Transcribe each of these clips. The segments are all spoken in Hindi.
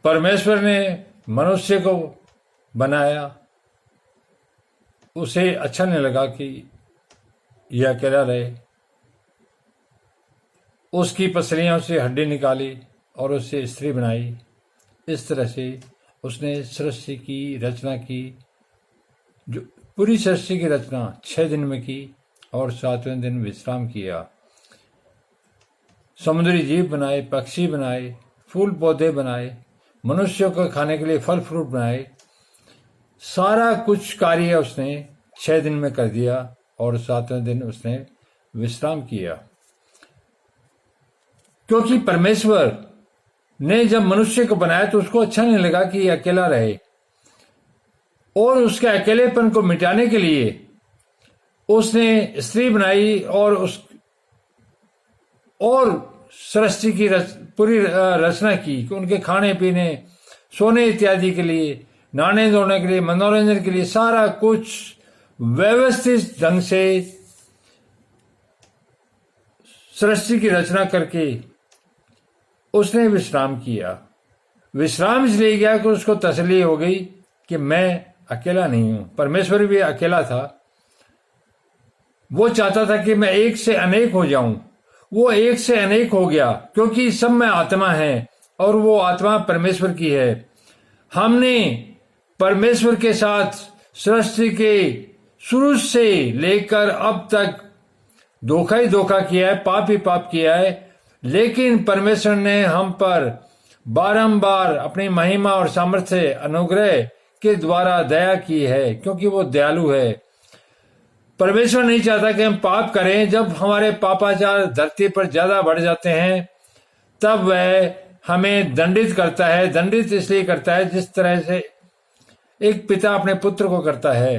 परमेश्वर ने मनुष्य को बनाया, उसे अच्छा नहीं लगा कि यह अकेला रहे। उसकी पसलियों से हड्डी निकाली और उससे स्त्री बनाई। इस तरह से उसने सृष्टि की रचना की, जो पूरी सृष्टि की रचना 6 दिन में की और 7वें दिन विश्राम किया। समुद्री जीव बनाए, पक्षी बनाए, फूल पौधे बनाए, मनुष्यों को खाने के लिए फल फ्रूट बनाए। सारा कुछ कार्य उसने 6 दिन में कर दिया और 7वें दिन उसने विश्राम किया। क्योंकि परमेश्वर ने जब मनुष्य को बनाया तो उसको अच्छा नहीं लगा कि ये अकेला रहे, और उसके अकेलेपन को मिटाने के लिए उसने स्त्री बनाई और सृष्टि की पूरी रचना की कि उनके खाने पीने, सोने इत्यादि के लिए, नहाने धोने के लिए, मनोरंजन के लिए सारा कुछ व्यवस्थित ढंग से सृष्टि की रचना करके उसने विश्राम किया। विश्राम इसलिए किया कि उसको तसल्ली हो गई कि मैं अकेला नहीं हूं। परमेश्वर भी अकेला था, वो चाहता था कि मैं एक से अनेक हो जाऊं। वो एक से अनेक हो गया क्योंकि सब में आत्मा है और वो आत्मा परमेश्वर की है। हमने परमेश्वर के साथ सृष्टि के शुरू से लेकर अब तक धोखा ही धोखा किया है, पाप ही पाप किया है। लेकिन परमेश्वर ने हम पर बारंबार अपनी महिमा और सामर्थ्य अनुग्रह के द्वारा दया की है, क्योंकि वो दयालु है। परमेश्वर नहीं चाहता कि हम पाप करें। जब हमारे पापाचार धरती पर ज्यादा बढ़ जाते हैं तब वह हमें दंडित करता है। दंडित इसलिए करता है जिस तरह से एक पिता अपने पुत्र को करता है,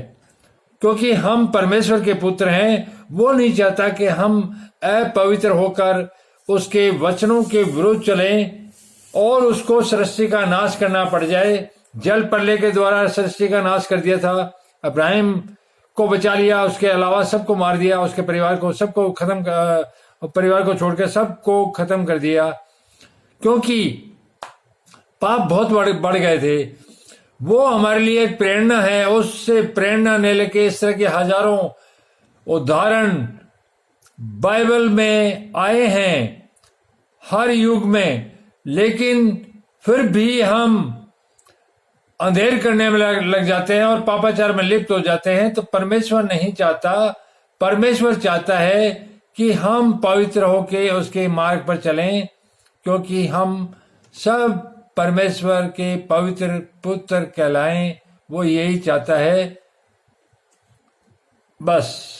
क्योंकि हम परमेश्वर के पुत्र हैं। वो नहीं चाहता कि हम अपवित्र होकर उसके वचनों के विरुद्ध चलें और उसको सृष्टि का नाश करना पड़ जाए। जल प्रलय के द्वारा सृष्टि का नाश कर दिया था, अब्राहिम को बचा लिया, उसके अलावा सबको मार दिया, उसके परिवार को सबको खत्म, परिवार को छोड़कर सबको खत्म कर दिया, क्योंकि पाप बहुत बढ़ गए थे। वो हमारे लिए एक प्रेरणा है, उससे प्रेरणा ने लेके इस तरह के हजारों उदाहरण बाइबल में आए हैं हर युग में। लेकिन फिर भी हम अंधेर करने में लग जाते हैं और पापाचार में लिप्त हो जाते हैं। तो परमेश्वर नहीं चाहता। परमेश्वर चाहता है कि हम पवित्र होके उसके मार्ग पर चलें, क्योंकि हम सब परमेश्वर के पवित्र पुत्र कहलाएं। वो यही चाहता है। बस